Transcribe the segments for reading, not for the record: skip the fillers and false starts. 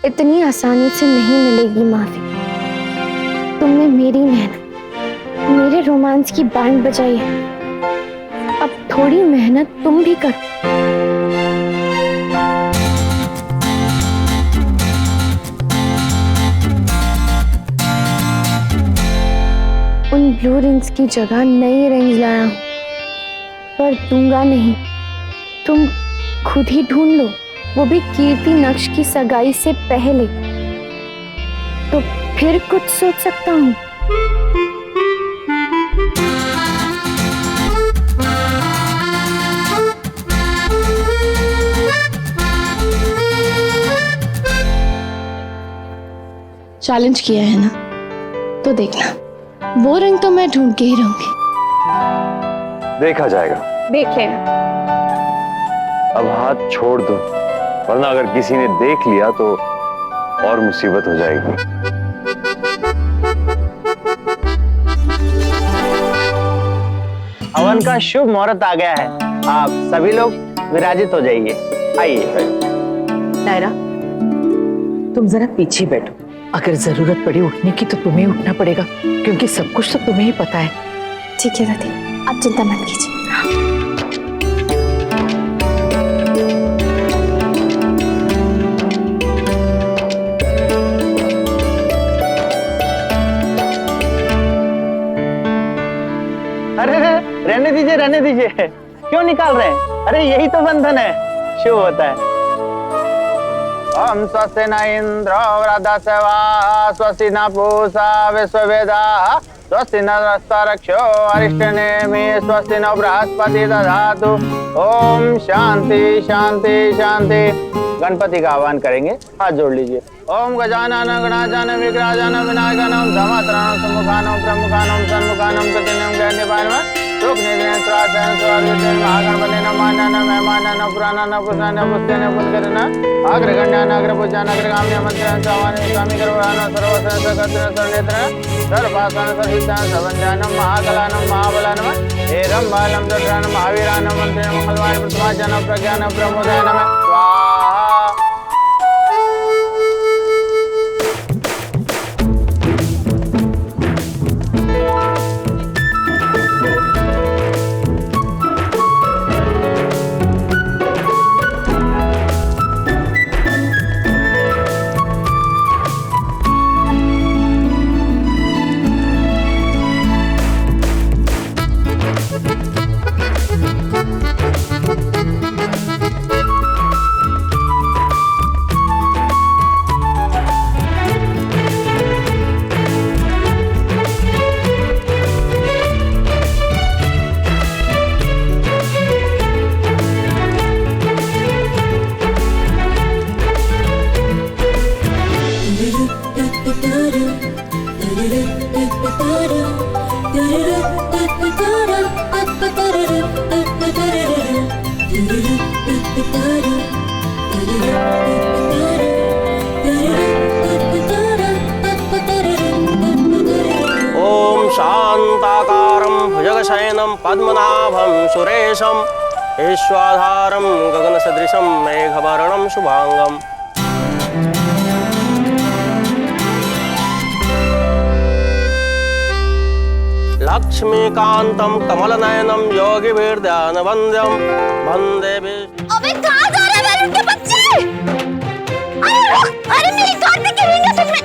इतनी आसानी से नहीं मिलेगी माफी। तुमने मेरी मेहनत, मेरे रोमांस की बैंड बजाई है, अब थोड़ी मेहनत तुम भी करो। उन ब्लू रिंग्स की जगह नई रिंग्स लाया हूं, पर दूंगा नहीं, तुम खुद ही ढूंढ लो, वो भी कीर्ति नक्श की सगाई से पहले, तो फिर कुछ सोच सकता हूँ। चैलेंज किया है ना, तो देखना, वो रंग तो मैं ढूंढ के ही रहूंगी। देखा जाएगा। देख लेना। अब हाथ छोड़ दो, वरना अगर किसी ने देख लिया तो और मुसीबत हो जाएगी। हवन का शुभ मुहूर्त आ गया है, आप सभी लोग विराजित हो जाइए। आइए। नायरा, तुम जरा पीछे बैठो। अगर जरूरत पड़ी उठने की तो तुम्हें उठना पड़ेगा, क्योंकि सब कुछ तो तुम्हें ही पता है। ठीक है दादी, आप चिंता मत कीजिए। अरे रहने दीजिए, क्यों निकाल रहे हैं? अरे यही तो बंधन है, शुभ होता है। ओम स्वस्ति न इंद्रो वृद्धस्वा स्वस्ति न पूषा विश्ववेदाः स्वस्ति न रक्षो अरिष्टनेमि स्वस्ति न बृहस्पति दधातु। ओम शांति शांति शांति। गणपति का आह्वान करेंगे, हाथ जोड़ लीजिए। ओम गजानन गणानन विग्रहानन विनायकनम धमात्रं सम्मुखानम प्रमुखानम सन्मुखानम कृतिनम ज्ञाननिपानम लोक निधन स्वाधन स्वाधन महागणपति नमानन मेहमानन पुराणन पुष्णन पुष्टन पुनकरन अग्रगण्यन अग्रपूजन अग्रगाम्य मंत्रन स्वामी स्वामी करवान सर्वसन सकर्तन सर्वनेत्रन सर्वपासन सर्वहितन सर्वज्ञानम महाकलानम महाबलानम हेरम बालम दर्शनम महावीरानम मंत्रिण मंगलवान प्रथमाजन प्रज्ञान प्रमोदयनम स्वाहा। ओम शांताकारं भुजगशयनं पद्मनाभं सुरेशं विश्वाधारं गगनसदृशं मेघवर्णं शुभांगं। लक्ष्मीकान्तं कमलनयनं योगिभिर्ध्यानवन्द्यं वन्दे। अबे कहाँ जा रहे हैं उनके बच्चे? अरे रुक! अरे मेरी कार्तिक की रिंग है तुझमें।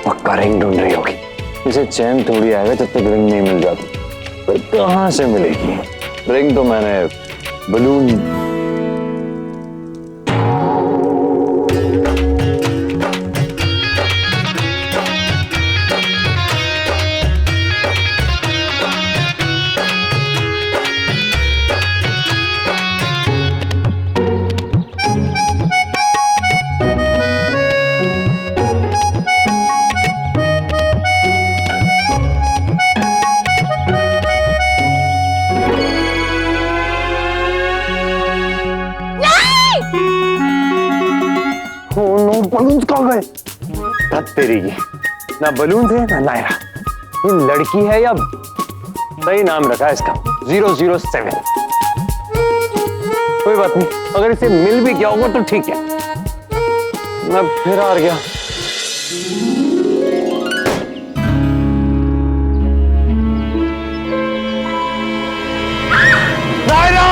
पक्का रिंग ढूंढ रही होगी, इसे चैन थोड़ी आएगा जब तक रिंग नहीं मिल जाती। पर कहाँ से मिलेगी रिंग? तो मैंने बलून बलून कहाँ गए? तेरी की ना बलून थे ना नायरा। ये लड़की है या सही नाम रखा है इसका 007। कोई बात नहीं, अगर इसे मिल भी गया होगा तो ठीक है। मैं फिर हार गया। नायरा!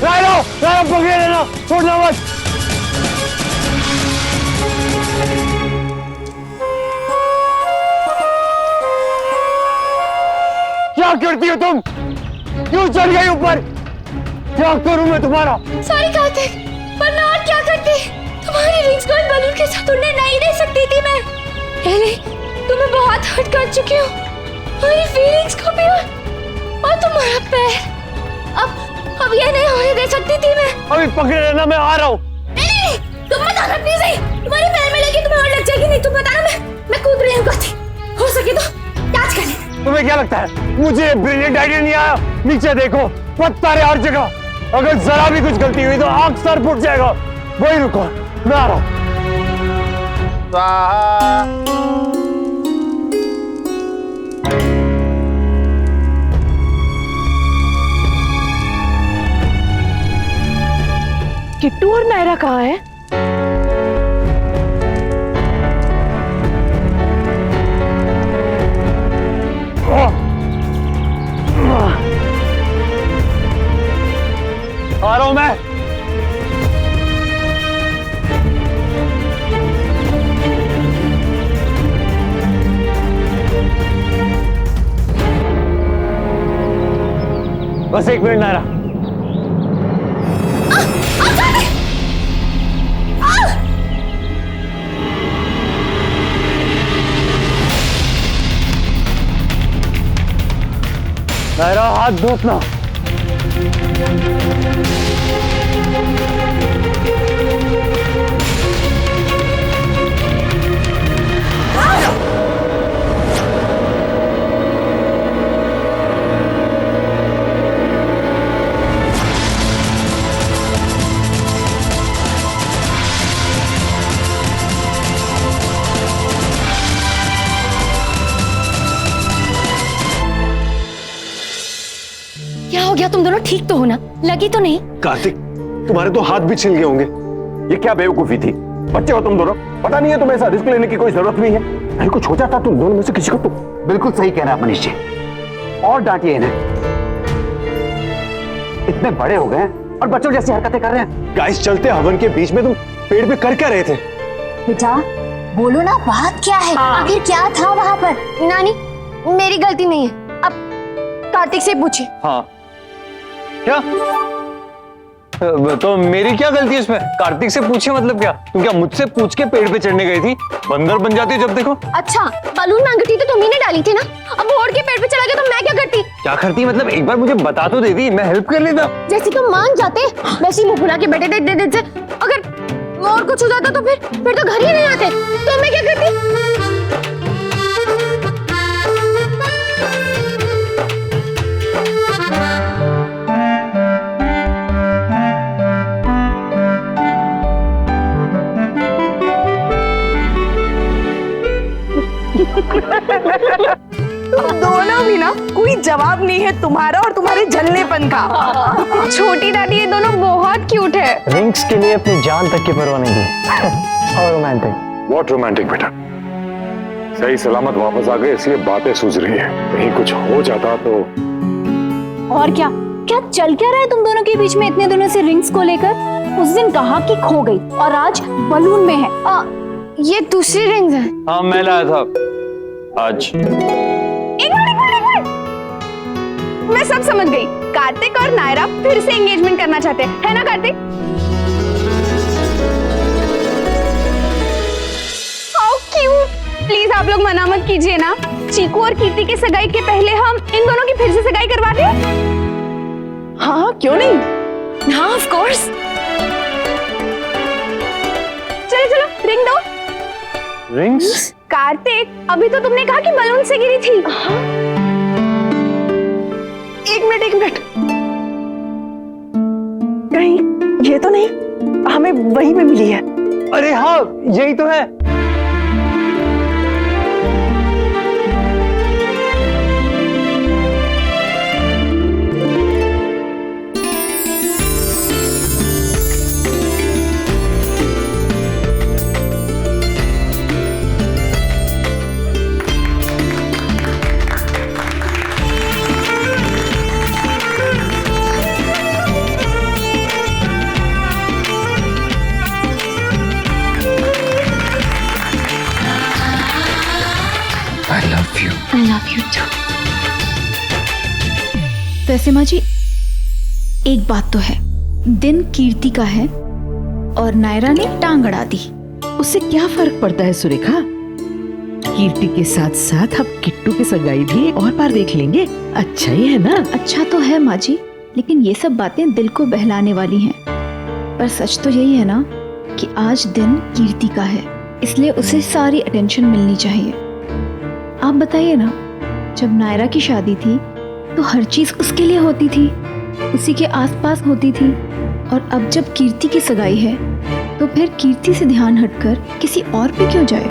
नायरा! नायरा पकड़े लेना, छोड़ना मत। क्या करती हो तुम? क्यों चढ़ गई ऊपर? क्या करूं मैं तुम्हारा? सॉरी कार्तिक, वरना और क्या करती? तुम्हारी रिंग्स को बलून के साथ उड़ने नहीं दे सकती थी मैं। पहले तुम्हें बहुत हर्ट कर चुकी हूँ, मेरी फीलिंग्स को भी, और तुम्हारा पैर। अब ये नहीं होने दे सकती थी मैं। अभी पकड़े रहना, मैं आ रहा हूँ। नहीं, तुम मत आना प्लीज। तुम्हारे पैर में लगी तुम्हें और लग जाएगी। नहीं, तुम बताना, मैं कूद रही हूँ। हो सके तो कैच कर ले। तुम्हें क्या लगता है मुझे ब्रिलियंट आइडिया नहीं आया? नीचे देखो, पत्थर है हर जगह। अगर जरा भी कुछ गलती हुई तो आग सर फूट जाएगा। वही रुको, मैं आ रहा हूं। किट्टू और नायरा कहाँ है? आ रहा हूं मैं। बस एक मिनट नायरा। नायरा हाथ धो अपना। क्या हो गया? तुम दोनों ठीक तो हो ना? लगी तो नहीं? कार्तिक, तुम्हारे तो हाथ भी छिल गए होंगे। ये क्या बेवकूफी थी? बच्चे हो तुम दोनों, पता नहीं है तुम्हें ऐसा रिस्क लेने की कोई जरूरत नहीं है। अरे कुछ हो जाता तुम दोनों में से किसी को तो। बिल्कुल सही कह रहा है मनीष जी, और डांटिए इन्हें। इतने बड़े हो गए हैं और बच्चों जैसी हरकतें कर रहे हैं। गाइस, चलते हवन के बीच में तुम पेड़ पे कर क्या रहे थे? बेटा बोलो ना, बात क्या है? आखिर क्या था वहाँ पर? नानी, मेरी गलती नहीं है। अब कार्तिक से पूछिए। हाँ, क्या? तो मेरी क्या गलती है इसमें? कार्तिक से पूछे मतलब क्या? तुम क्या मुझसे पूछ के पेड़ पे चढ़ने गई थी? बंदर बन जाती जब देखो। अच्छा, बलून मांगी थी तो तुम्ही ने डाली थी ना। अब ओढ़ के पेड़ पे चला गया तो मैं क्या करती? क्या करती मतलब? एक बार मुझे बता तो देती, मैं हेल्प कर लेता। जैसे तुम मान जाते वैसे मुंह फुला के बैठे थे इतने दिन से। अगर और कुछ हो जाता तो फिर तो घर ही नहीं आते। तो मैं क्या करती? तुम दोनों भी ना, कोई जवाब नहीं है तुम्हारा और तुम्हारे जलनेपन का। छोटी दादी, ये दोनों बहुत क्यूट है। रिंग्स के लिए अपनी जान तक की परवाह नहीं की। और रोमांटिक। व्हाट रोमांटिक बेटा? सही सलामत वापस आ गए इसलिए बातें सूझ रही है। कहीं कुछ हो जाता तो। और क्या क्या चल क्या रहा है तुम दोनों के बीच में इतने दिनों से रिंग्स को लेकर? उस दिन कहा कि खो गई और आज बलून में है। ये दूसरी रिंग्स है। हाँ, मैं लाया था आज। एक मिनट। मैं सब समझ गई। कार्तिक और नायरा फिर से एंगेजमेंट करना चाहते हैं, है ना कार्तिक? How cute. प्लीज आप लोग मना मत कीजिए ना। चीकू और कीर्ति की सगाई के पहले हम इन दोनों की फिर से सगाई करवा दें? हाँ, क्यों नहीं? हाँ, ऑफ कोर्स। चलो रिंग दो। रिंग्स? कार्तिक, अभी तो तुमने कहा कि बलून से गिरी थी। एक मिनट। कहीं ये तो नहीं हमें वहीं पे मिली है? अरे हाँ, यही तो है। Love you too. वैसे माँ जी, एक बात तो है, दिन कीर्ति का है और नायरा ने टांग अड़ा दी। उससे क्या फर्क पड़ता है सुरेखा? कीर्ति के साथ साथ अब किट्टू की सगाई भी एक और बार देख लेंगे, अच्छा ही है ना? अच्छा तो है माँ जी, लेकिन ये सब बातें दिल को बहलाने वाली हैं। पर सच तो यही है ना कि आज दिन कीर्ति का है, इसलिए उसे सारी अटेंशन मिलनी चाहिए। आप बताइए ना, जब नायरा की शादी थी तो हर चीज उसके लिए होती थी, उसी के आसपास होती थी, और अब जब कीर्ति की सगाई है तो फिर कीर्ति से ध्यान हटकर किसी और पे क्यों जाए?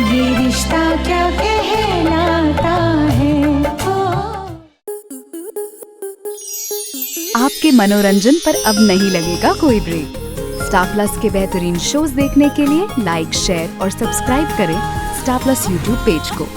ये रिश्ता क्या कहलाता है। आपके मनोरंजन पर अब नहीं लगेगा कोई ब्रेक। स्टार प्लस के बेहतरीन शोज देखने के लिए लाइक, शेयर और सब्सक्राइब करें स्टार प्लस यूट्यूब पेज को।